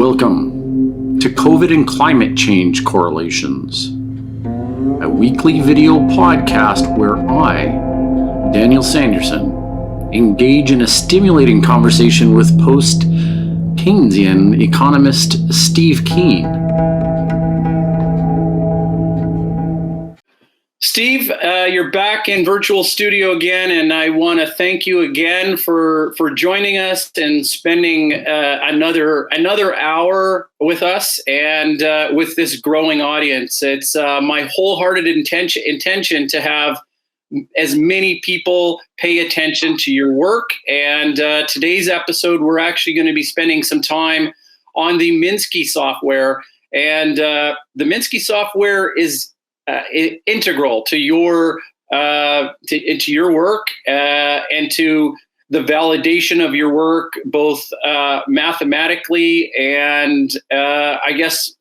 Welcome to COVID and Climate Change Correlations, a weekly video podcast where I, Daniel Sanderson, engage in a stimulating conversation with post-Keynesian economist Steve Keen. Steve, you're back in virtual studio again, and I want to thank you again for joining us and spending another hour with us and with this growing audience. It's my wholehearted intention to have as many people pay attention to your work. And today's episode, we're actually going to be spending some time on the Minsky software. And the Minsky software is integral to your into your work and to the validation of your work, both mathematically and I guess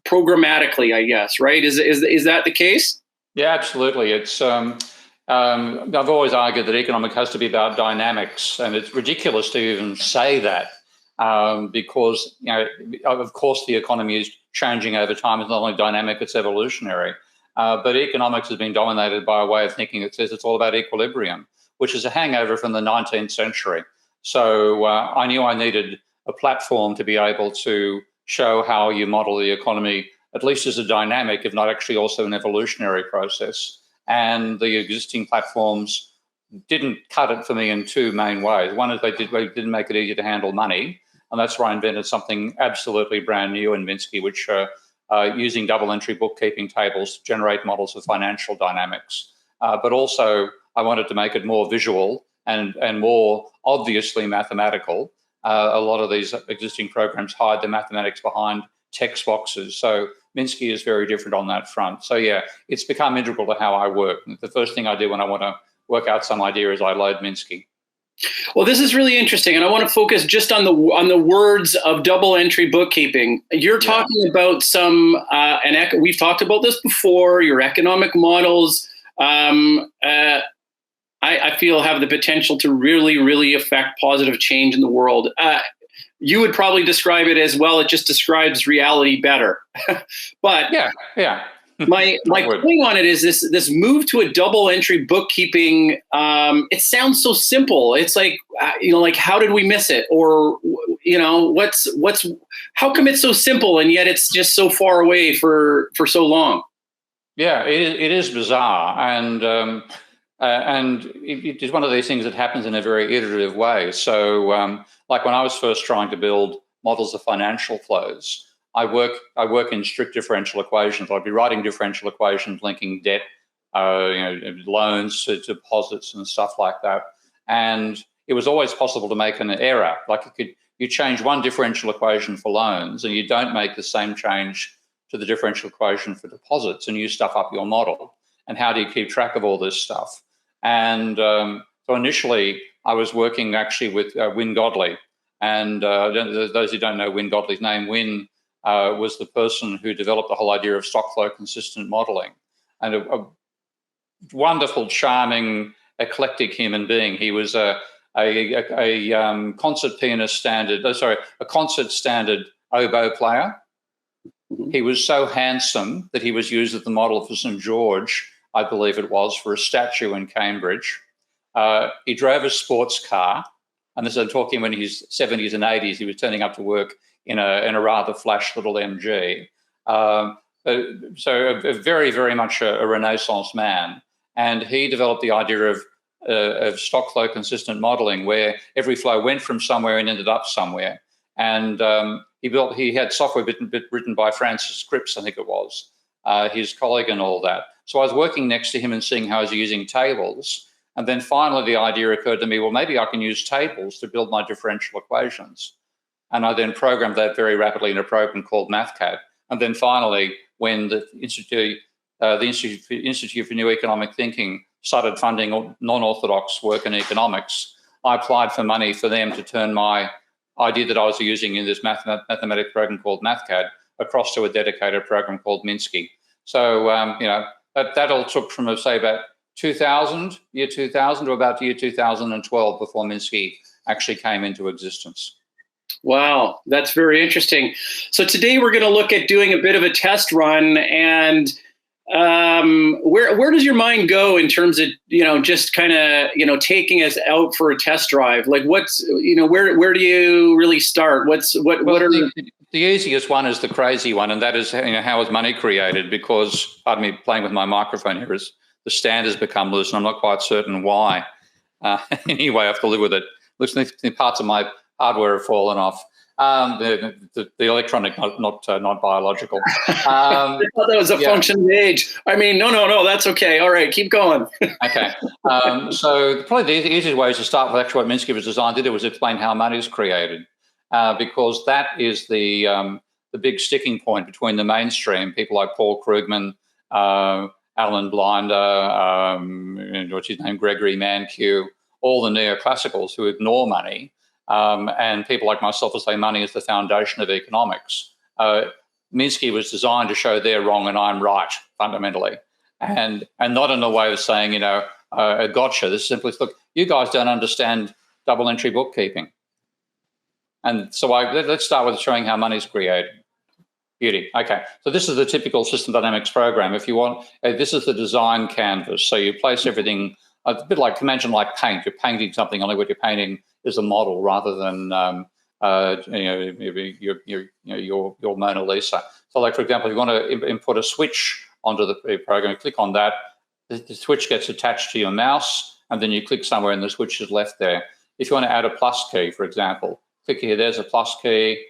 programmatically. I guess, right? Is that the case? Yeah, absolutely. It's I've always argued that economics has to be about dynamics, and it's ridiculous to even say that because of course the economy is changing over time. It's not only dynamic; it's evolutionary. But economics has been dominated by a way of thinking that says it's all about equilibrium, which is a hangover from the 19th century. So I knew I needed a platform to be able to show how you model the economy, at least as a dynamic, if not actually also an evolutionary process. And the existing platforms didn't cut it for me in two main ways. One is they didn't make it easy to handle money, and that's where I invented something absolutely brand new in Minsky, which using double entry bookkeeping tables to generate models of financial dynamics. But also I wanted to make it more visual and more obviously mathematical. A lot of these existing programs hide the mathematics behind text boxes. So Minsky is very different on that front. So yeah, it's become integral to how I work. The first thing I do when I want to work out some idea is I load Minsky. Well, this is really interesting, and I want to focus just on the words of double entry bookkeeping. You're talking about some, we've talked about this before. Your economic models, I feel, have the potential to really, really affect positive change in the world. You would probably describe it as, well, it just describes reality better. But yeah. My point on it is this move to a double entry bookkeeping. It sounds so simple. It's like like, how did we miss it? Or how come it's so simple and yet it's just so far away for so long? Yeah, it is bizarre, and it is one of these things that happens in a very iterative way. So, like when I was first trying to build models of financial flows, I work in strict differential equations. I'd be writing differential equations linking debt, loans to deposits and stuff like that. And it was always possible to make an error. Like you change one differential equation for loans and you don't make the same change to the differential equation for deposits, and you stuff up your model. And how do you keep track of all this stuff? And so initially I was working actually with Wynne Godley. And those who don't know Wynne Godley's name, Wynne was the person who developed the whole idea of stock flow consistent modeling, and a wonderful, charming, eclectic human being. He was a concert standard oboe player. Mm-hmm. He was so handsome that he was used as the model for St. George, I believe it was, for a statue in Cambridge. He drove a sports car, and this I'm talking when he's 70s and 80s. He was turning up to work in a rather flash little MG. So very, very much a Renaissance man. And he developed the idea of stock flow consistent modeling, where every flow went from somewhere and ended up somewhere. And he had software written by Francis Cripps, I think it was, his colleague and all that. So I was working next to him and seeing how he was using tables. And then finally the idea occurred to me, well, maybe I can use tables to build my differential equations. And I then programmed that very rapidly in a program called MathCAD. And then finally, when the Institute for New Economic Thinking started funding non-orthodox work in economics, I applied for money for them to turn my idea that I was using in this mathematics program called MathCAD across to a dedicated program called Minsky. So, that all took from, say, about year 2000 to about year 2012 before Minsky actually came into existence. Wow, that's very interesting. So today we're going to look at doing a bit of a test run, and where does your mind go in terms of just kind of taking us out for a test drive? Like what's where do you really start? What are the easiest one is the crazy one, and that is how is money created? Because pardon me, playing with my microphone here, is the stand has become loose, and I'm not quite certain why. Anyway, I have to live with it. Looks like parts of my hardware have fallen off. The electronic, not biological. I thought that was a function of age. I mean, no, that's okay. All right, keep going. Okay. So probably the easiest way is to start with actually what Minsky was designed to do, was explain how money is created, because that is the big sticking point between the mainstream, people like Paul Krugman, Alan Blinder, what's his name, Gregory Mankiw, all the neoclassicals who ignore money, and people like myself who say money is the foundation of economics. Minsky was designed to show they're wrong and I'm right, fundamentally, and not in a way of saying, gotcha. This is simply, look, you guys don't understand double entry bookkeeping. And so let's start with showing how money is created. Beauty. Okay, so this is the typical system dynamics program. If you want, this is the design canvas. So you place everything, a bit like, imagine like paint. You're painting something, only what you're painting is a model rather than your Mona Lisa. So like, for example, if you want to input a switch onto the program, you click on that, the switch gets attached to your mouse, and then you click somewhere and the switch is left there. If you want to add a plus key, for example, click here, there's a plus key,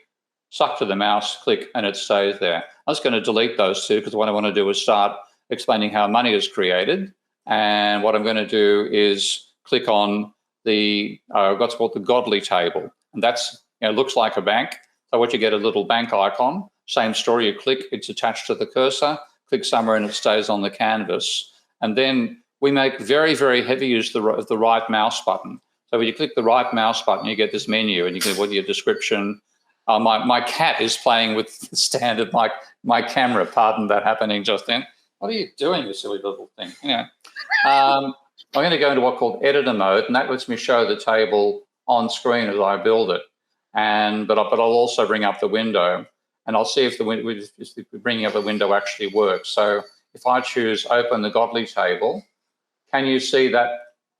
suck to the mouse, click, and it stays there. I'm just going to delete those two because what I want to do is start explaining how money is created. And what I'm going to do is click on the what's called the godly table. And that's, looks like a bank. So what you get, a little bank icon, same story, you click, it's attached to the cursor, click somewhere and it stays on the canvas. And then we make very, very heavy use of the right mouse button. So when you click the right mouse button, you get this menu and you can, with your description. My cat is playing with the stand of my camera. Pardon that happening just then. What are you doing, you silly little thing? I'm going to go into what's called editor mode, and that lets me show the table on screen as I build it. But I'll also bring up the window, and I'll see if the bringing up the window actually works. So if I choose open the godly table, can you see that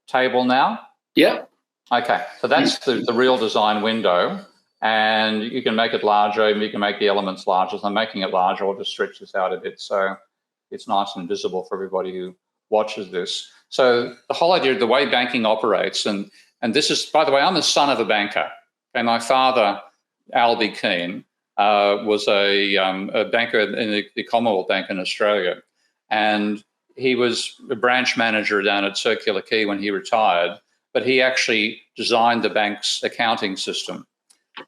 table now? Yeah. Okay, so that's the real design window. And you can make it larger, and you can make the elements larger. So I'm making it larger, or just stretch this out a bit so it's nice and visible for everybody who watches this. So the whole idea of the way banking operates, and this is, by the way, I'm the son of a banker. Okay, my father, Albie Keane, was a banker in the Commonwealth Bank in Australia. And he was a branch manager down at Circular Quay when he retired, but he actually designed the bank's accounting system.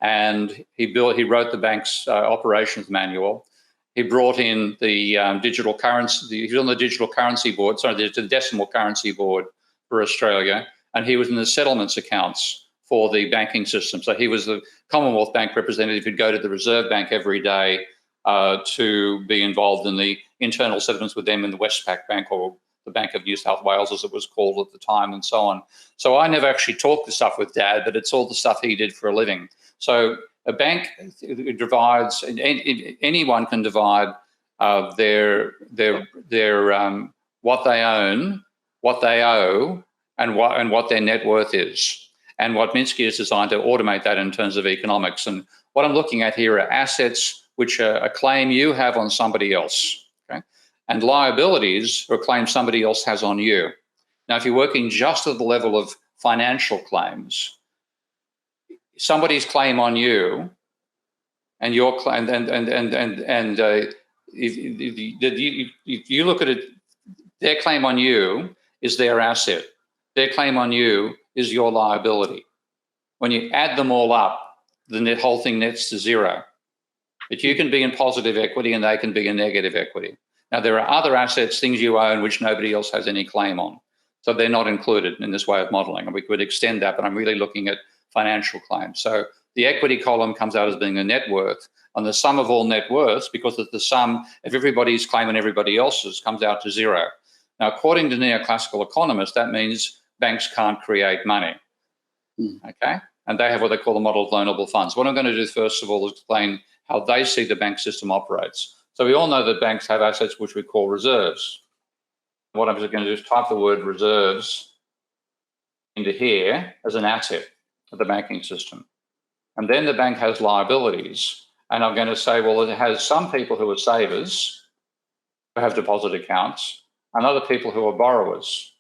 And he wrote the bank's operations manual. He brought in the digital currency. He was on the digital currency board, the decimal currency board for Australia. And he was in the settlements accounts for the banking system. So he was the Commonwealth Bank representative who'd go to the Reserve Bank every day to be involved in the internal settlements with them in the Westpac Bank, or the Bank of New South Wales, as it was called at the time, and so on. So I never actually talked the stuff with Dad, but it's all the stuff he did for a living. So a bank divides, anyone can divide their what they own, what they owe, and what their net worth is. And what Minsky is designed to automate that in terms of economics. And what I'm looking at here are assets which are a claim you have on somebody else, okay? And liabilities are a claim somebody else has on you. Now, if you're working just at the level of financial claims, somebody's claim on you, and your claim, if you look at it, their claim on you is their asset. Their claim on you is your liability. When you add them all up, the whole thing nets to zero. But you can be in positive equity and they can be in negative equity. Now, there are other assets, things you own, which nobody else has any claim on. So they're not included in this way of modeling. And we could extend that, but I'm really looking at financial claims. So the equity column comes out as being the net worth, and the sum of all net worths, because of the sum of everybody's claim and everybody else's, comes out to zero. Now, according to neoclassical economists, that means banks can't create money. Okay? and they have what they call the model of loanable funds. What I'm going to do first of all is explain how they see the bank system operates. So we all know that banks have assets which we call reserves. What I'm just going to do is type the word reserves into here as an asset of the banking system. And then the bank has liabilities. And I'm going to say, well, it has some people who are savers, who have deposit accounts, and other people who are borrowers,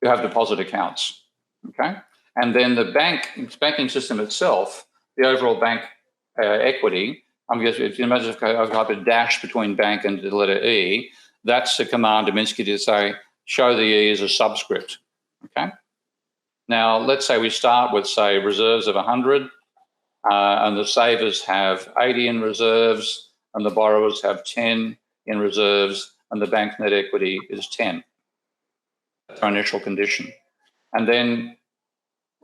who have deposit accounts, okay? And then the banking system itself, the overall bank equity, if you imagine I've got a dash between bank and the letter E, that's a command to Minsky to say, show the E as a subscript, okay? Now, let's say we start with, say, reserves of 100, and the savers have 80 in reserves, and the borrowers have 10 in reserves, and the bank net equity is 10. That's our initial condition. And then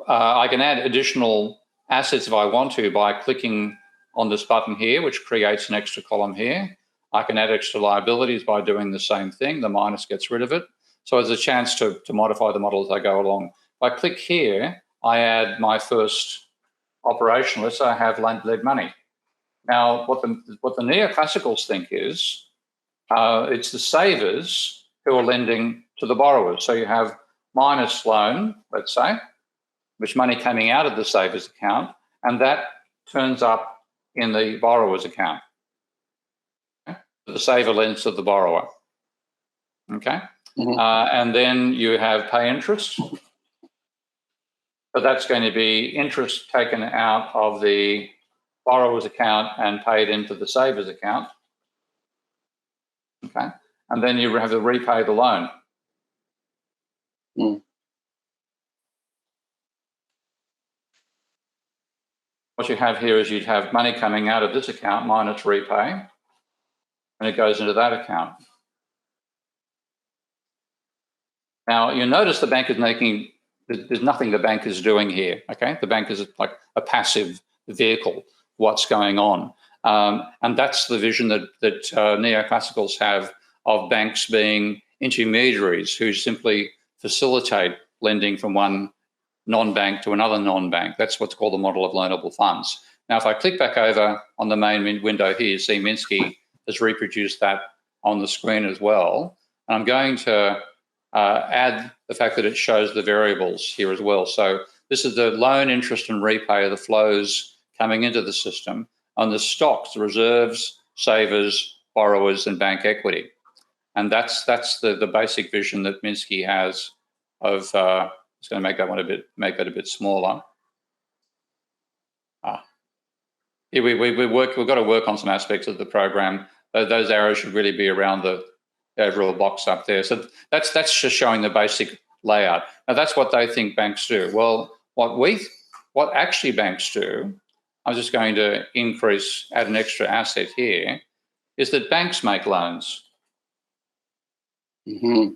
I can add additional assets if I want to by clicking on this button here, which creates an extra column here. I can add extra liabilities by doing the same thing. The minus gets rid of it. So there's a chance to modify the model as I go along. If I click here, I add my first operation. Let's say I have lent money. Now, what the neoclassicals think is it's the savers who are lending to the borrowers. So you have minus loan, let's say, which money coming out of the savers account, and that turns up in the borrower's account. Okay? The saver lends to the borrower. Okay, and then you have pay interest. So that's going to be interest taken out of the borrower's account and paid into the saver's account. Okay, and then you have to repay the loan. What you have here is you'd have money coming out of this account minus repay, and it goes into that account. Now, you notice the bank is making, there's nothing the bank is doing here, okay? The bank is like a passive vehicle, what's going on. And that's the vision that neoclassicals have of banks being intermediaries who simply facilitate lending from one non-bank to another non-bank. That's what's called the model of loanable funds. Now, if I click back over on the main window here, you see Minsky has reproduced that on the screen as well. And I'm going to add the fact that it shows the variables here as well. So this is the loan, interest, and repay of the flows coming into the system on the stocks, the reserves, savers, borrowers, and bank equity. And that's the basic vision that Minsky has of. It's going to make that one make that a bit smaller. Here we've got to work on some aspects of the program. Those arrows should really be around the overall box up there. So that's just showing the basic layout. Now that's what they think banks do. Well, what actually banks do, I'm just going to add an extra asset here, is that banks make loans. Okay?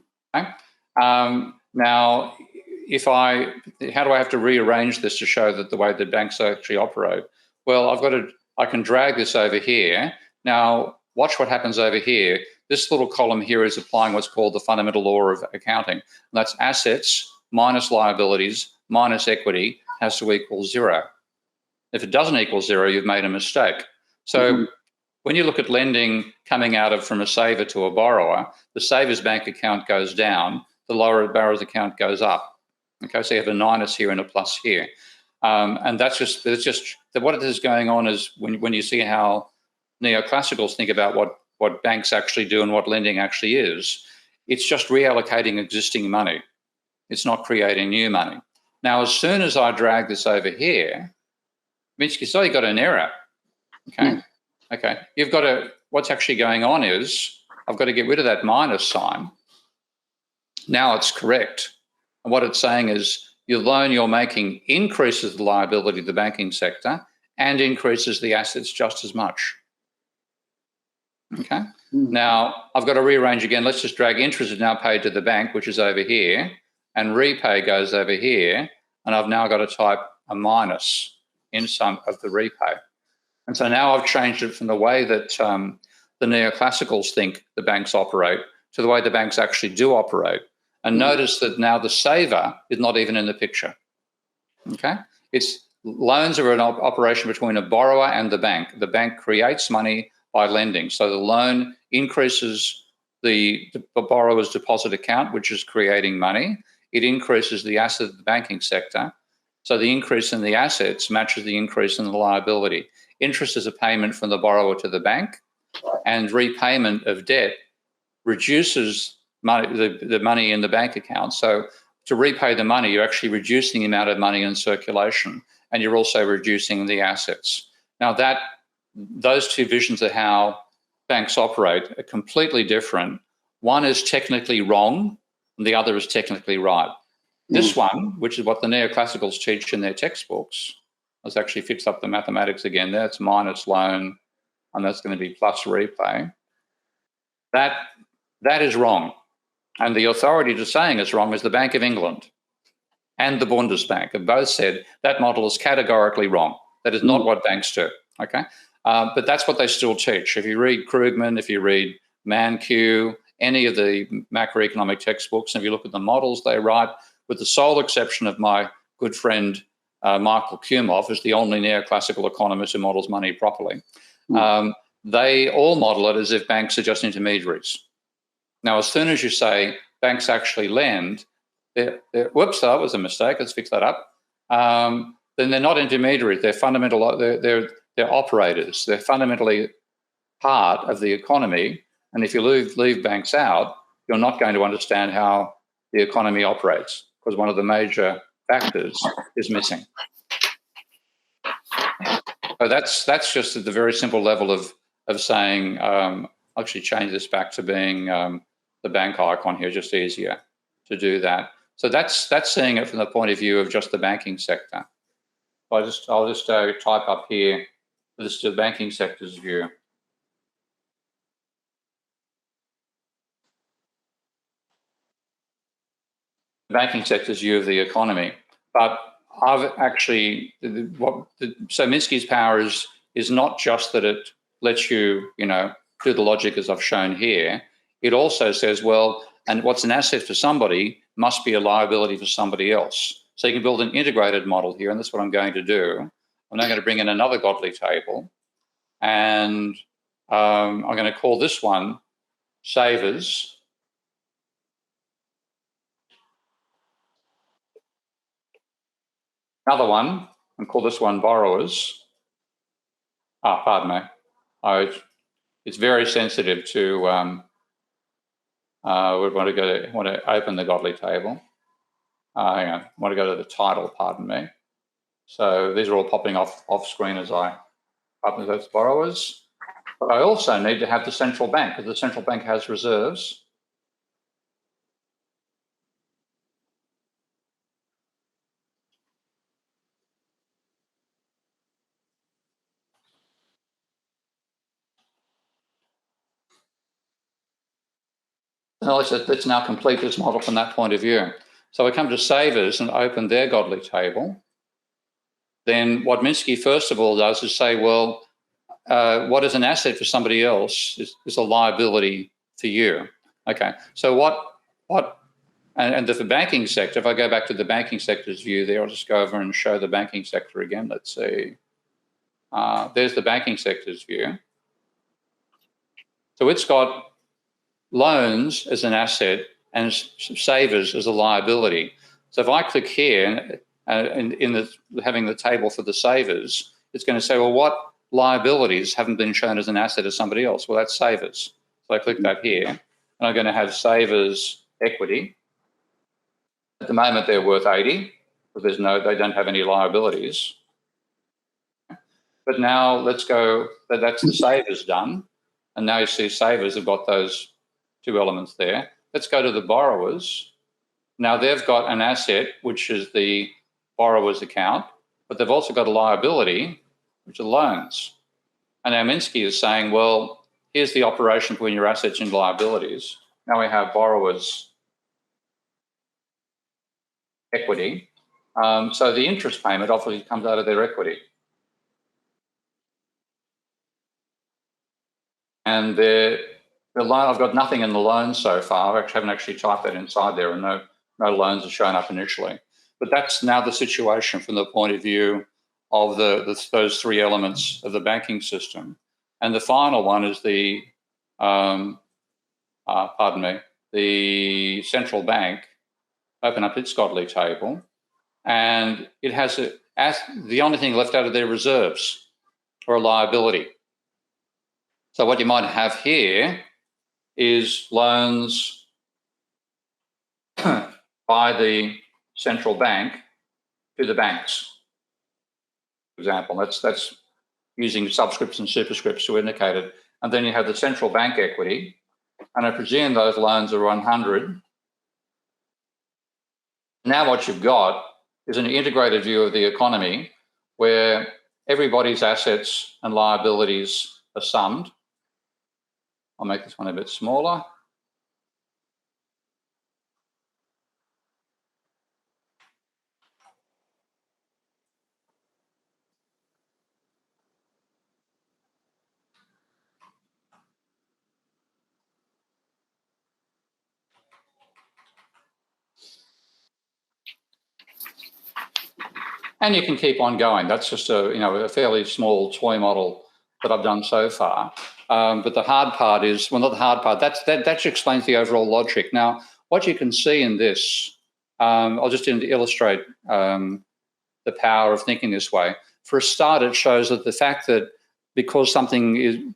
Now, how do I have to rearrange this to show that the way that banks actually operate? Well, I can drag this over here. Now, watch what happens over here. This little column here is applying what's called the fundamental law of accounting. And that's assets minus liabilities minus equity has to equal 0. If it doesn't equal 0, you've made a mistake. So when you look at lending coming out from a saver to a borrower, the saver's bank account goes down, the borrower's account goes up. Okay, so you have a minus here and a plus here. And that's just what is going on is when you see how neoclassicals think about what banks actually do and what lending actually is, it's just reallocating existing money. It's not creating new money. Now, as soon as I drag this over here, Minsky, so you got an error. Okay. Okay. What's actually going on is I've got to get rid of that minus sign. Now it's correct. And what it's saying is your loan you're making increases the liability of the banking sector and increases the assets just as much. Okay. Now I've got to rearrange again. Let's just drag interest is now paid to the bank, which is over here, and repay goes over here. And I've now got to type a minus in some of the repay. And so now I've changed it from the way that the neoclassicals think the banks operate to the way the banks actually do operate. And notice that now the saver is not even in the picture. Okay, loans are an operation between a borrower and the bank. The bank creates money by lending. So the loan increases the borrower's deposit account, which is creating money. It increases the asset of the banking sector. So the increase in the assets matches the increase in the liability. Interest is a payment from the borrower to the bank, and repayment of debt reduces the money in the bank account. So to repay the money, you're actually reducing the amount of money in circulation, and you're also reducing the assets. Now, those two visions of how banks operate are completely different. One is technically wrong, and the other is technically right. This one, which is what the neoclassicals teach in their textbooks, let's actually fix up the mathematics again. That's minus loan, and that's going to be plus repay. That is wrong. And the authority to saying it's wrong is the Bank of England and the Bundesbank have both said that model is categorically wrong. That is not what banks do, okay? But that's what they still teach. If you read Krugman, if you read Mankiw, any of the macroeconomic textbooks, and if you look at the models they write, with the sole exception of my good friend Michael Kumhoff, who's the only neoclassical economist who models money properly, they all model it as if banks are just intermediaries. Now, as soon as you say banks actually lend, whoops, that was a mistake. Let's fix that up. Then they're not intermediaries. They're fundamental. They're operators. They're fundamentally part of the economy. And if you leave banks out, you're not going to understand how the economy operates, because one of the major factors is missing. So that's just at the very simple level of saying. I'll actually change this back to being the bank icon here, just easier to do that. So that's seeing it from the point of view of just the banking sector. I'll just type up here, this is the banking sector's view. The banking sector's view of the economy. But I've actually, so Minsky's power is not just that it lets you, do the logic as I've shown here. It also says, well, and what's an asset for somebody must be a liability for somebody else. So you can build an integrated model here, and that's what I'm going to do. I'm now going to bring in another godly table, and I'm going to call this one savers. Another one, and call this one borrowers. Pardon me. It's very sensitive to, we want to open the godly table. Hang on, I want to go to the title, pardon me. So these are all popping off screen as I open those borrowers. But I also need to have the central bank, because the central bank has reserves. And let's now complete this model from that point of view. So I come to savers and open their godly table. Then what Minsky first of all does is say, well, what is an asset for somebody else is a liability for you. Okay, so and the banking sector, if I go back to the banking sector's view there, I'll just go over and show the banking sector again. Let's see. There's the banking sector's view. So it's got loans as an asset and savers as a liability. So if I click here in having the table for the savers, it's going to say, well, what liabilities haven't been shown as an asset of somebody else? Well, that's savers. So I click that here, and I'm going to have savers equity. At the moment, they're worth 80, because they don't have any liabilities. But now let's go, that's the savers done. And now you see savers have got those two elements there. Let's go to the borrowers. Now they've got an asset, which is the borrower's account, but they've also got a liability, which are loans. And now Minsky is saying, well, here's the operation between your assets and liabilities. Now we have borrowers' equity. So the interest payment obviously comes out of their equity. And the loan, I've got nothing in the loan so far. I haven't actually typed that inside there, and no loans are shown up initially. But that's now the situation from the point of view of those three elements of the banking system. And the final one is the, the central bank open up its godly table, and it has the only thing left out of their reserves or a liability. So what you might have here is loans by the central bank to the banks. For example, that's using subscripts and superscripts to indicate it. And then you have the central bank equity, and I presume those loans are 100. Now what you've got is an integrated view of the economy where everybody's assets and liabilities are summed. I'll make this one a bit smaller. And you can keep on going. That's just a fairly small toy model that I've done so far. But the hard part is, well, not the hard part, that explains the overall logic. Now, what you can see in this, I'll just illustrate the power of thinking this way. For a start, it shows that the fact that because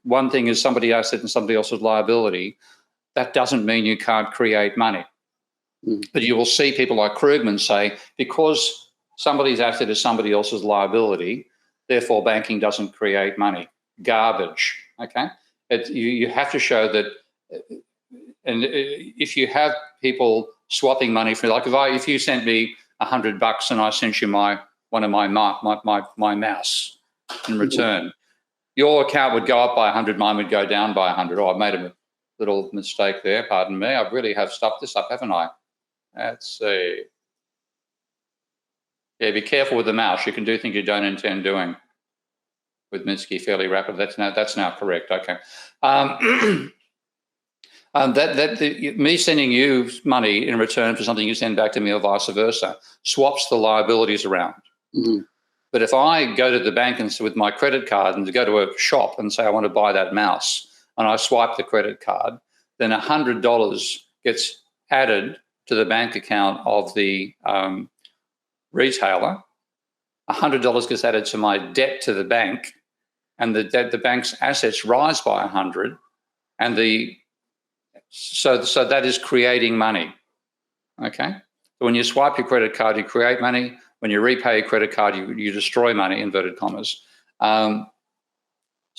one thing is somebody's asset and somebody else's liability, that doesn't mean you can't create money. But you will see people like Krugman say, because somebody's asset is somebody else's liability, therefore banking doesn't create money. Garbage, okay? You have to show that, and if you have people swapping money for, like if you sent me $100 and I sent you one of my mouse in return, your account would go up by 100, mine would go down by 100. Oh, I've made a little mistake there, pardon me. I really have stuffed this up, haven't I? Let's see. Yeah, be careful with the mouse. You can do things you don't intend doing with Minsky fairly rapidly. That's now correct. Okay. Me sending you money in return for something you send back to me or vice versa swaps the liabilities around. But if I go to the bank and with my credit card and to go to a shop and say I want to buy that mouse and I swipe the credit card, then $100 gets added to the bank account of the retailer. $100 gets added to my debt to the bank, and the bank's assets rise by 100, and so that is creating money. Okay, so when you swipe your credit card, you create money. When you repay your credit card, you destroy money, inverted commas. So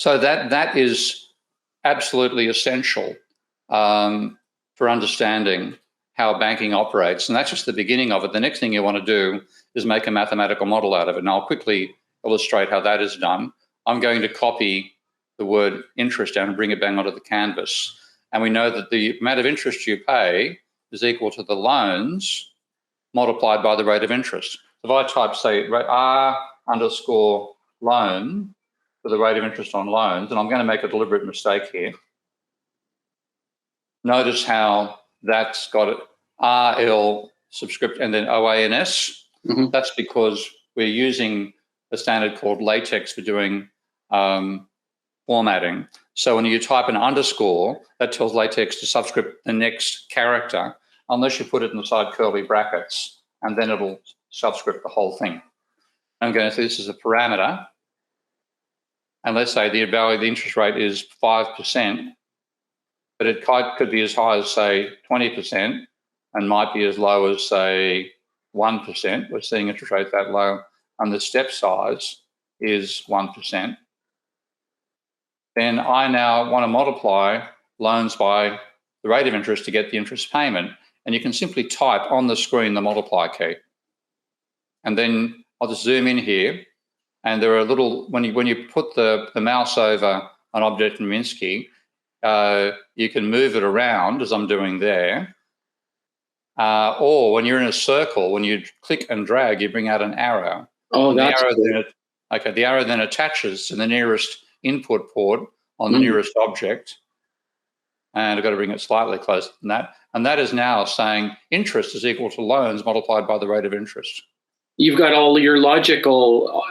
that is absolutely essential for understanding how banking operates, and that's just the beginning of it. The next thing you want to do is make a mathematical model out of it. And I'll quickly illustrate how that is done. I'm going to copy the word interest down and bring it bang onto the canvas. And we know that the amount of interest you pay is equal to the loans multiplied by the rate of interest. If I type, say, R underscore loan for the rate of interest on loans, and I'm going to make a deliberate mistake here. Notice how that's got it, RL subscript and then OANS. That's because we're using a standard called LaTeX for doing formatting. So when you type an underscore, that tells LaTeX to subscript the next character, unless you put it inside curly brackets, and then it'll subscript the whole thing. I'm going to say this is a parameter, and let's say the value of the interest rate is 5%, but it could be as high as, say, 20%, and might be as low as, say, 1%. We're seeing interest rates that low, and the step size is 1%. Then I now want to multiply loans by the rate of interest to get the interest payment. And you can simply type on the screen the multiply key. And then I'll just zoom in here. And there are little, when you put the mouse over an object in Minsky, you can move it around as I'm doing there. Or when you're in a circle, when you click and drag, you bring out an arrow. Oh, that's cool. The arrow then attaches to the nearest input port on the nearest object. And I've got to bring it slightly closer than that. And that is now saying interest is equal to loans multiplied by the rate of interest. you've got all your logical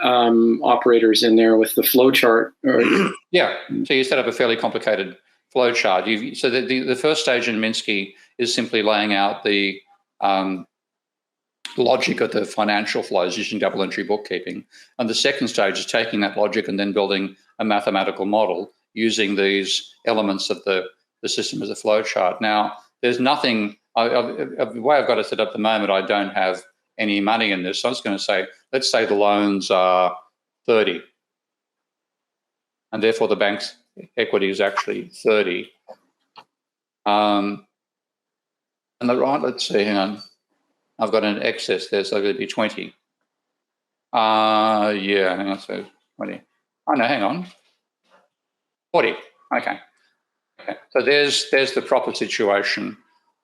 operators in there with the flow chart. Yeah. So you set up a fairly complicated flow chart. So the first stage in Minsky is simply laying out the logic of the financial flows using double entry bookkeeping. And the second stage is taking that logic and then building a mathematical model using these elements of the system as a flow chart. Now, there's nothing, the way I've got it set up at the moment, I don't have any money in this. So I'm just going to say, let's say the loans are 30. And therefore the bank's equity is actually 30. And the right, let's see, hang on. I've got an excess there, so it'll be 20. Yeah, hang on, so 20. Oh no, hang on. 40. Okay. So there's the proper situation.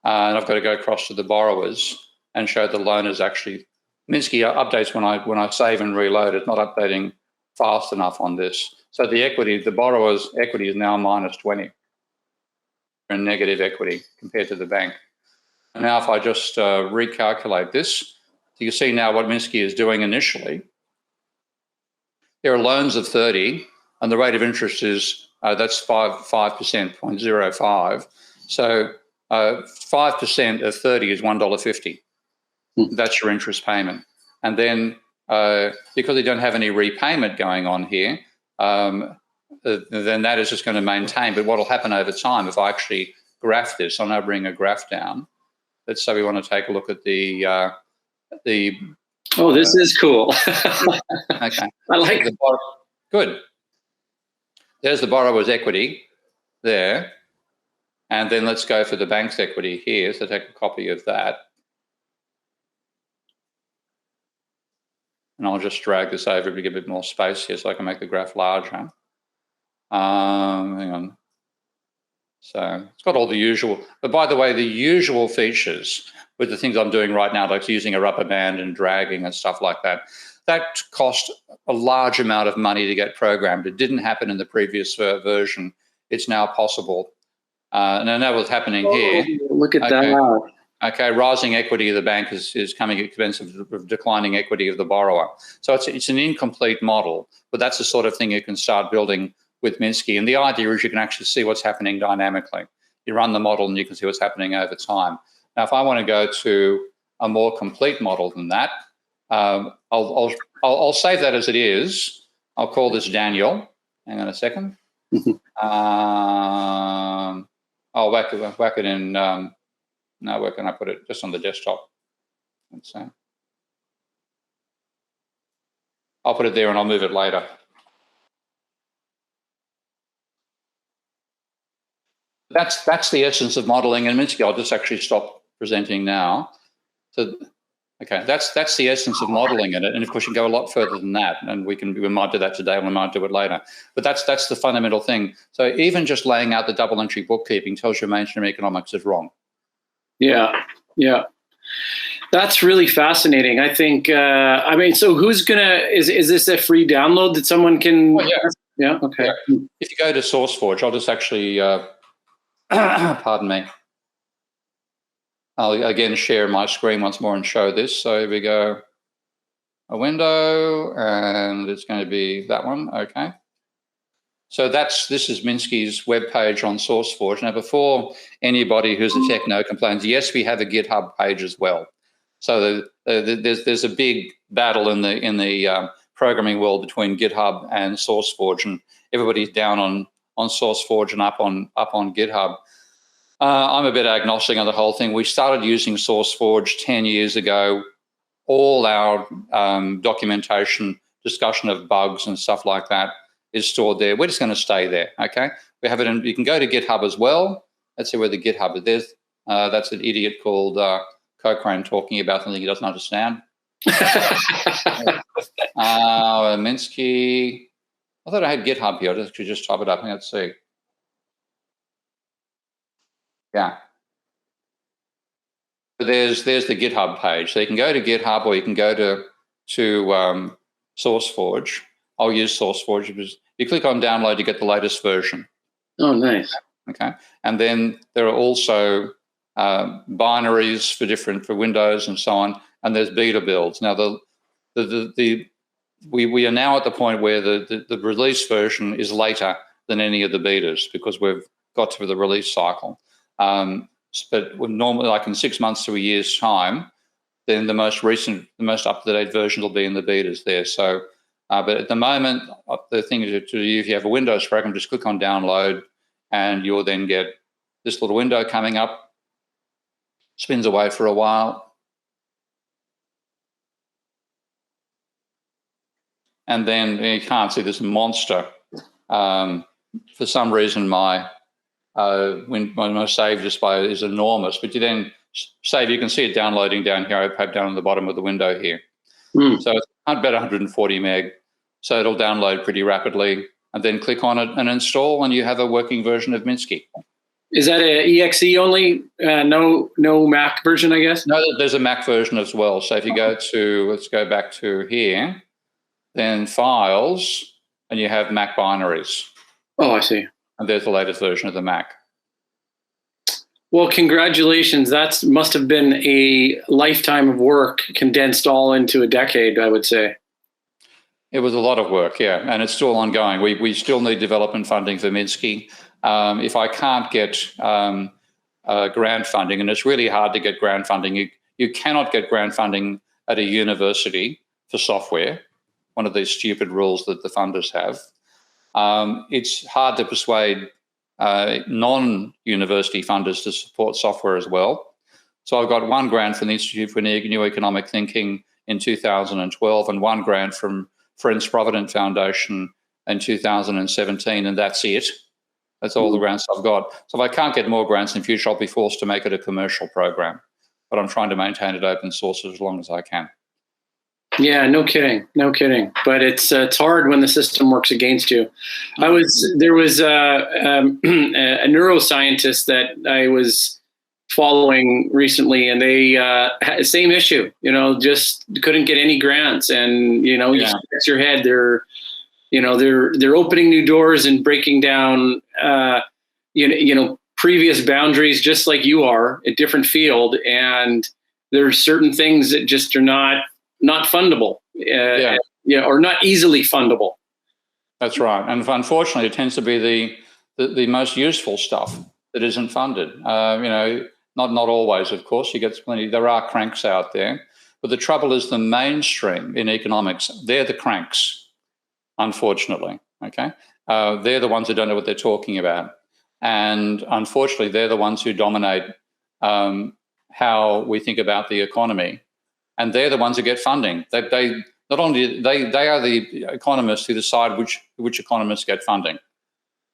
And I've got to go across to the borrowers and show the loaners actually. Minsky updates when I save and reload. It's not updating fast enough on this. So the equity, the borrower's equity is now minus 20. And negative equity compared to the bank. Now, if I just recalculate this, you can see now what Minsky is doing initially. There are loans of 30, and the rate of interest is, that's 5%, 0.05. So 5% of 30 is $1.50. That's your interest payment. And then because you don't have any repayment going on here, then that is just going to maintain. But what will happen over time, if I actually graph this, I'll now bring a graph down. Let's say we want to take a look at the oh, this is cool. Okay. I like it. Good. There's the borrower's equity there. And then let's go for the bank's equity here. So take a copy of that. And I'll just drag this over to get a bit more space here so I can make the graph larger. Hang on. So it's got all the usual, but by the way, the usual features with the things I'm doing right now, like using a rubber band and dragging and stuff like that, that cost a large amount of money to get programmed. It didn't happen in the previous version. It's now possible. And I know what's happening here. Look at that. Okay, rising equity of the bank is coming at the expense of declining equity of the borrower. So it's an incomplete model, but that's the sort of thing you can start building with Minsky. And the idea is you can actually see what's happening dynamically. You run the model and you can see what's happening over time. Now, if I want to go to a more complete model than that, I'll save that as it is. I'll call this Daniel. Hang on a second. I'll whack it in. No, where can I put it? Just on the desktop. Let's see. I'll put it there and I'll move it later. That's the essence of modeling. And Minsky, I'll just actually stop presenting now. So, okay, that's the essence of modeling in it. And of course, you can go a lot further than that. And we might do that today, and we might do it later. But that's the fundamental thing. So even just laying out the double entry bookkeeping tells you mainstream economics is wrong. Yeah, yeah. That's really fascinating. I think, I mean, so who's is this a free download that someone can? Oh, yeah. Yeah, okay. Yeah. If you go to SourceForge, I'll just actually, pardon me. I'll again share my screen once more and show this. So here we go, a window, and it's going to be that one. Okay. So this is Minsky's webpage on SourceForge. Now, before anybody who's a techno complains, yes, we have a GitHub page as well. So there's a big battle in the programming world between GitHub and SourceForge, and everybody's down on SourceForge and up on GitHub. I'm a bit agnostic on the whole thing. We started using SourceForge 10 years ago. All our documentation, discussion of bugs and stuff like that is stored there. We're just going to stay there, okay? We have it in, you can go to GitHub as well. Let's see where the GitHub is. There's, that's an idiot called Cochrane talking about something he doesn't understand. Minsky. I thought I had GitHub here. I should just type it up. Let's see. Yeah. So there's the GitHub page. So you can go to GitHub or you can go to SourceForge. I'll use SourceForge because you click on download, you get the latest version. Oh, nice. Okay. And then there are also binaries for Windows and so on. And there's beta builds. Now, we are now at the point where the release version is later than any of the betas because we've got to the release cycle. But normally, like in 6 months to a year's time, then the most recent, the most up-to-date version will be in the betas there. So, but at the moment, the thing is to do, if you have a Windows program, just click on download, and you'll then get this little window coming up, spins away for a while, and then you can't see this monster. For some reason, my save display is enormous, but you then save, you can see it downloading down here. I have down on the bottom of the window here. So it's about 140 meg. So it'll download pretty rapidly, and then click on it and install, and you have a working version of Minsky. Is that a EXE only? No Mac version, I guess? No, there's a Mac version as well. So if you go to, let's go back to here, then Files, and you have Mac binaries. Oh, I see. And there's the latest version of the Mac. Well, congratulations. That must have been a lifetime of work condensed all into a decade, I would say. It was a lot of work, yeah, and it's still ongoing. We still need development funding for Minsky. If I can't get grant funding, and it's really hard to get grant funding, you cannot get grant funding at a university for software, one of these stupid rules that the funders have. It's hard to persuade non-university funders to support software as well. So I've got one grant from the Institute for New Economic Thinking in 2012 and one grant from Friends Provident Foundation in 2017, and that's it. That's all the grants I've got. So if I can't get more grants in future, I'll be forced to make it a commercial program. But I'm trying to maintain it open source as long as I can. Yeah, no kidding. But it's hard when the system works against you. There was a neuroscientist that I was following recently, and they had the same issue. Just couldn't get any grants, and you scratch your head. They're opening new doors and breaking down previous boundaries, just like you are, a different field, and there's certain things that just are not fundable, or not easily fundable. That's right, and unfortunately, it tends to be the most useful stuff that isn't funded. Not always, of course. You get plenty. There are cranks out there, but the trouble is the mainstream in economics. They're the cranks, unfortunately. Okay, they're the ones who don't know what they're talking about, and unfortunately, they're the ones who dominate how we think about the economy. And they're the ones who get funding. They are the economists who decide which economists get funding.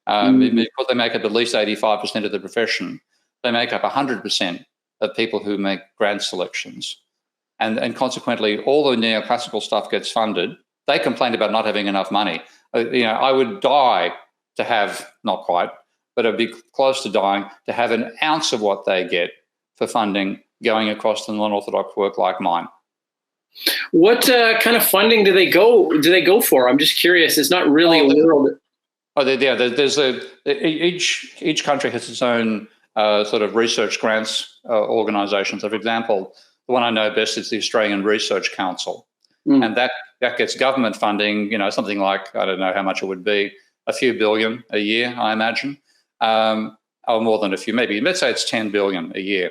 Because they make up at least 85% of the profession. They make up 100% of people who make grant selections. And consequently, all the neoclassical stuff gets funded. They complain about not having enough money. I would die to have, not quite, but I'd be close to dying to have an ounce of what they get for funding going across the non-orthodox work like mine. What kind of funding do they go for? I'm just curious. It's not really a world. There's each country has its own sort of research grants organisation. So, for example, the one I know best is the Australian Research Council, and that gets government funding. Something like, I don't know how much it would be, a few billion a year, I imagine, or more than a few, maybe. Let's say it's 10 billion a year.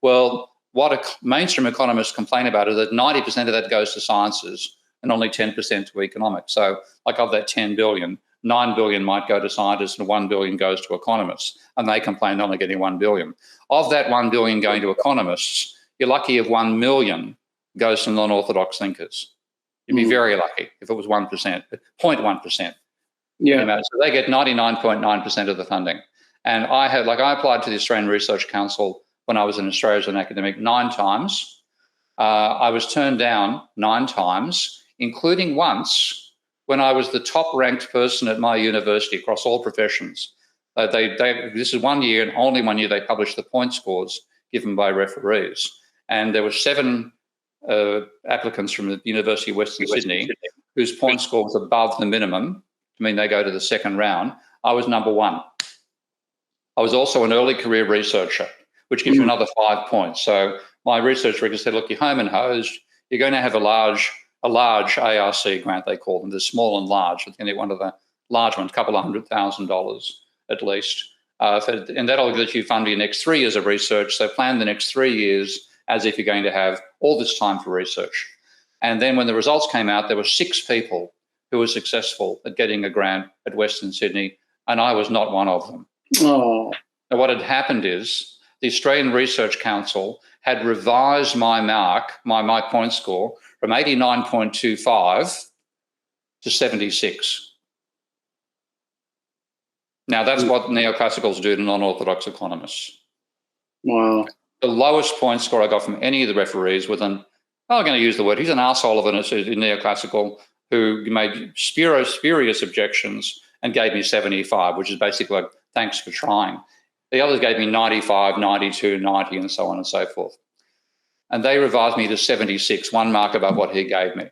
Well, what mainstream economists complain about is that 90% of that goes to sciences and only 10% to economics. So, like of that 10 billion, 9 billion might go to scientists and 1 billion goes to economists, and they complain they're only getting 1 billion. Of that 1 billion going to economists, you're lucky if 1 million goes to non-orthodox thinkers. You'd be very lucky if it was 1%, 0.1%. Yeah. So they get 99.9% of the funding. And I applied to the Australian Research Council when I was in Australia as an academic 9 times. I was turned down 9 times, including once when I was the top-ranked person at my university across all professions. This is 1 year, and only 1 year they published the point scores given by referees. And there were 7 applicants from the University of Western Sydney whose point score was above the minimum. I mean, they go to the second round. I was number 1. I was also an early career researcher, which gives you another 5 points. So my research director said, look, you're home and hosed. You're going to have a large a large ARC grant, they call them. They're small and large. I think one of the large ones, a couple of $100,000 at least. And that'll let you fund your next 3 years of research. So plan the next 3 years as if you're going to have all this time for research. And then when the results came out, there were 6 people who were successful at getting a grant at Western Sydney, and I was not one of them. Oh. Now, what had happened is the Australian Research Council had revised my mark, my point score, from 89.25 to 76. Now, that's what neoclassicals do to non-orthodox economists. Wow. The lowest point score I got from any of the referees was I'm going to use the word, he's an arsehole of a neoclassical who made spurious objections and gave me 75, which is basically like, thanks for trying. The others gave me 95, 92, 90, and so on and so forth. And they revised me to 76, 1 mark above what he gave me.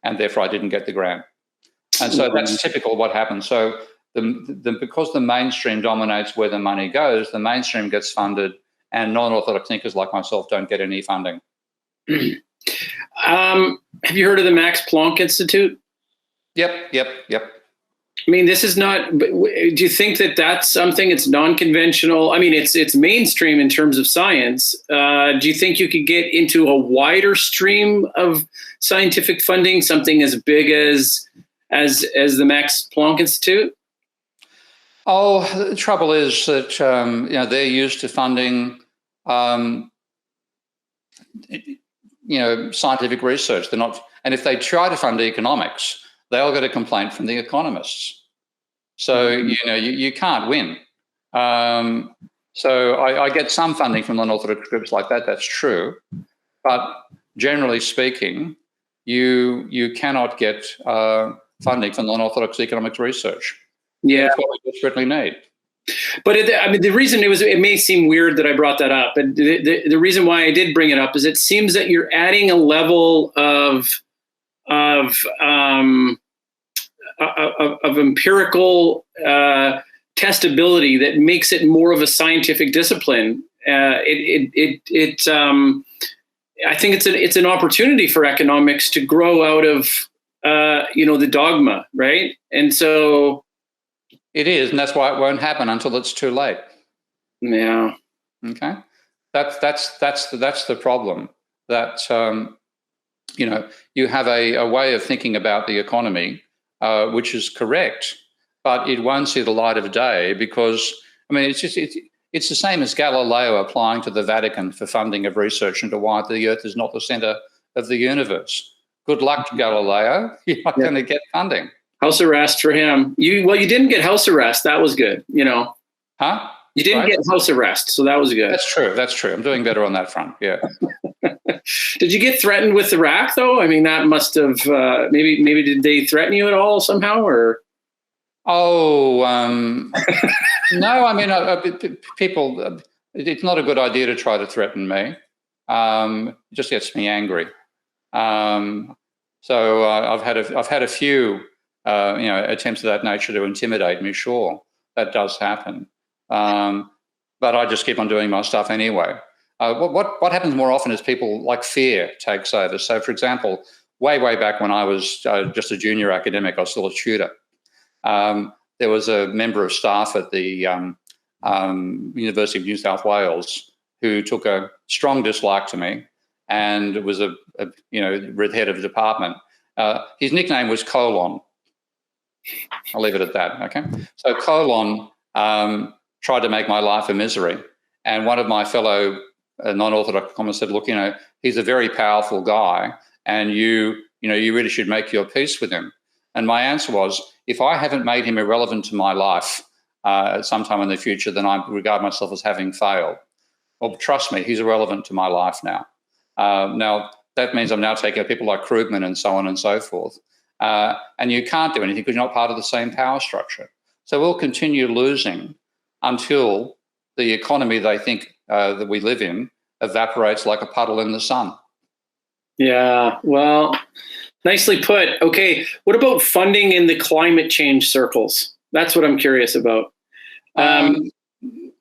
And therefore, I didn't get the grant. And so that's typical of what happens. So because the mainstream dominates where the money goes, the mainstream gets funded, and non-orthodox thinkers like myself don't get any funding. Have you heard of the Max Planck Institute? Yep. I mean, this is not. Do you think that that's something? It's non-conventional. I mean, it's mainstream in terms of science. Do you think you could get into a wider stream of scientific funding, something as big as the Max Planck Institute? Oh, the trouble is that they're used to funding scientific research. They're not, and if they try to fund economics, they'll get a complaint from the economists. So you can't win. So I get some funding from non-orthodox groups like that. That's true, but generally speaking, you cannot get funding for non-orthodox economics research. Yeah, that's what we desperately need. But the reason it may seem weird that I brought that up, but the reason why I did bring it up is it seems that you're adding a level of empirical testability that makes it more of a scientific discipline. I think it's an opportunity for economics to grow out of the dogma, right? And so. It is, and that's why it won't happen until it's too late. Yeah. Okay. That's the problem. That you have a way of thinking about the economy, which is correct, but it won't see the light of day because it's the same as Galileo applying to the Vatican for funding of research into why the Earth is not the centre of the universe. Good luck, Galileo. You're not going to get funding. House arrest for him. You didn't get house arrest. That was good. Huh? You didn't get house arrest, so that was good. That's true. I'm doing better on that front. Yeah. Did you get threatened with the rack though? I mean, that must have maybe did they threaten you at all somehow or? Oh no. I mean, people. It's not a good idea to try to threaten me. It just gets me angry. So I've had a few. Attempts of that nature to intimidate me, sure, that does happen. But I just keep on doing my stuff anyway. What happens more often is people like fear takes over. So, for example, way back when I was just a junior academic, I was still a tutor. There was a member of staff at the University of New South Wales who took a strong dislike to me and was the head of the department. His nickname was Colon. I'll leave it at that, okay? So Colon tried to make my life a misery. And one of my fellow non-orthodox economists said, look, he's a very powerful guy and you really should make your peace with him. And my answer was, if I haven't made him irrelevant to my life at some time in the future, then I regard myself as having failed. Well, trust me, he's irrelevant to my life now. Now, that means I'm now taking people like Krugman and so on and so forth. And you can't do anything because you're not part of the same power structure. So we'll continue losing until the economy they think that we live in evaporates like a puddle in the sun. Yeah, well, nicely put. Okay, what about funding in the climate change circles? That's what I'm curious about.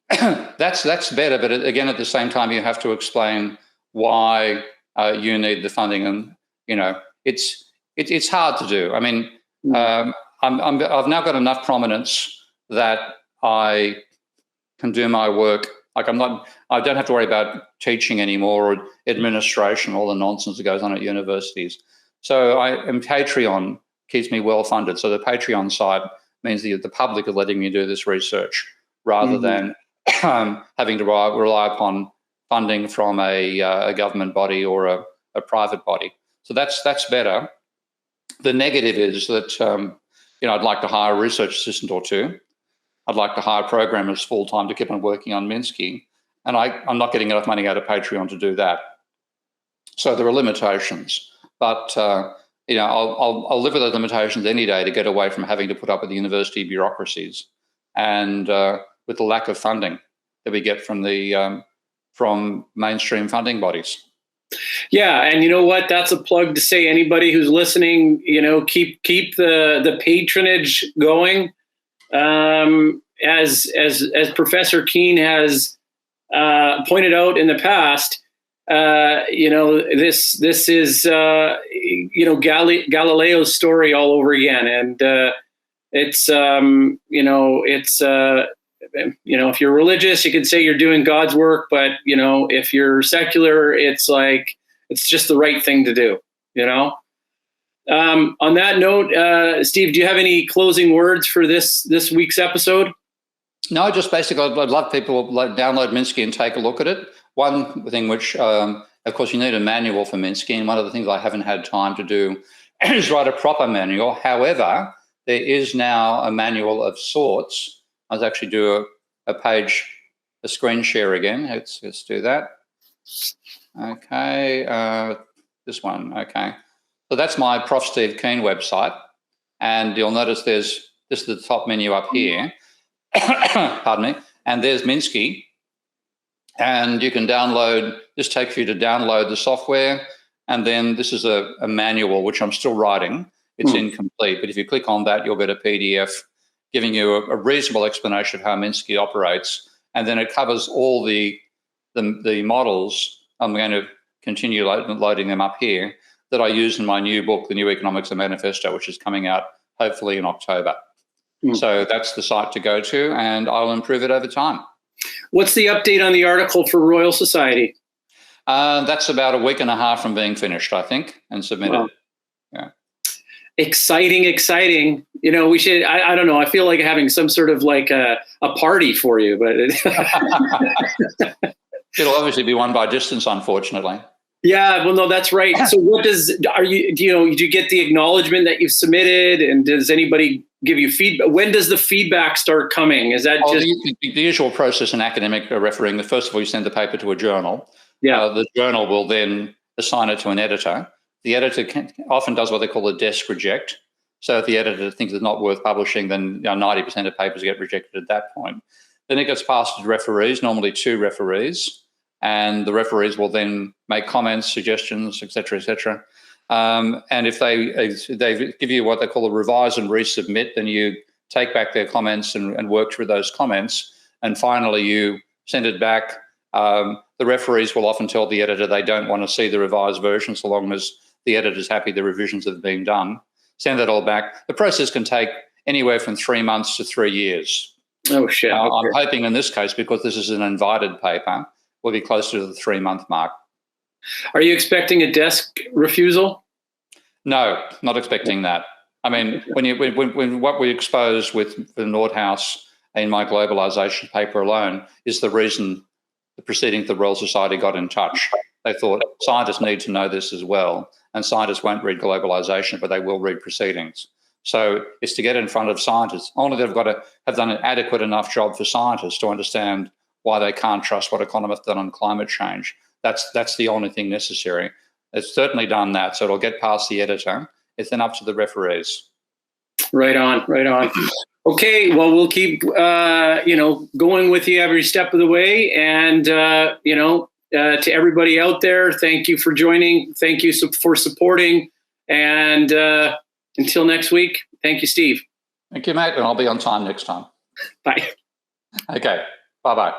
That's better, but again, at the same time, you have to explain why you need the funding, and it's hard to do. I mean, I've now got enough prominence that I can do my work. Like I don't have to worry about teaching anymore or administration, all the nonsense that goes on at universities. So Patreon keeps me well funded. So the Patreon side means the public are letting me do this research rather than having to rely upon funding from a government body or a private body. So that's better. The negative is that I'd like to hire a research assistant or two. I'd like to hire programmers full-time to keep on working on Minsky. And I'm not getting enough money out of Patreon to do that. So there are limitations. But, I'll live with those limitations any day to get away from having to put up with the university bureaucracies and with the lack of funding that we get from mainstream funding bodies. Yeah, and you know what? That's a plug to say anybody who's listening, keep the patronage going. As Professor Keen has pointed out in the past, this is Galileo's story all over again, and if you're religious, you could say you're doing God's work, but if you're secular, it's just the right thing to do. On that note, Steve, do you have any closing words for this week's episode? No, just basically, I'd love people to download Minsky and take a look at it. One thing which, of course, you need a manual for Minsky, and one of the things I haven't had time to do is write a proper manual. However, there is now a manual of sorts. I'll actually do a screen share again. Let's do that. Okay, this one, okay. So that's my Prof. Steve Keen website, and you'll notice this is the top menu up here, pardon me, and there's Minsky, and you can this takes you to download the software, and then this is a manual, which I'm still writing. It's incomplete, but if you click on that, you'll get a PDF giving you a reasonable explanation of how Minsky operates, and then it covers all the models. I'm going to continue loading them up here, that I use in my new book, The New Economics Manifesto, which is coming out hopefully in October. So that's the site to go to, and I'll improve it over time. What's the update on the article for Royal Society? That's about a week and a half from being finished, I think, and submitted. Wow. Yeah. Exciting. We should, I don't know, I feel like having some sort of like a party for you, but It'll obviously be won by distance, unfortunately. Yeah, well, no, that's right. So do you get the acknowledgement that you've submitted, and does anybody give you feedback? When does the feedback start coming? Is that just the usual process in academic refereeing? First of all, you send the paper to a journal. Yeah. The journal will then assign it to an editor. The editor often does what they call a desk reject. So if the editor thinks it's not worth publishing, then 90% of papers get rejected at that point. Then it gets passed to referees, normally 2 referees, and the referees will then make comments, suggestions, et cetera, and if they give you what they call a revise and resubmit, then you take back their comments and work through those comments, and finally you send it back. The referees will often tell the editor they don't want to see the revised version so long as the editor's happy the revisions have been done. Send that all back. The process can take anywhere from 3 months to 3 years. Oh, shit. Okay. I'm hoping in this case, because this is an invited paper, we'll be closer to the 3-month mark. Are you expecting a desk refusal? No, not expecting that. I mean, when what we exposed with the Nordhaus in my globalization paper alone is the reason the proceedings of the Royal Society got in touch. They thought scientists need to know this as well, and scientists won't read globalization, but they will read proceedings. So it's to get in front of scientists. Only they've got to have done an adequate enough job for scientists to understand why they can't trust what economists have done on climate change. That's the only thing necessary. It's certainly done that, so it'll get past the editor. It's then up to the referees. Right on. Okay, well, we'll keep, going with you every step of the way. And, to everybody out there, thank you for joining. Thank you for supporting. And until next week, thank you, Steve. Thank you, mate. And I'll be on time next time. Bye. Okay. Bye-bye.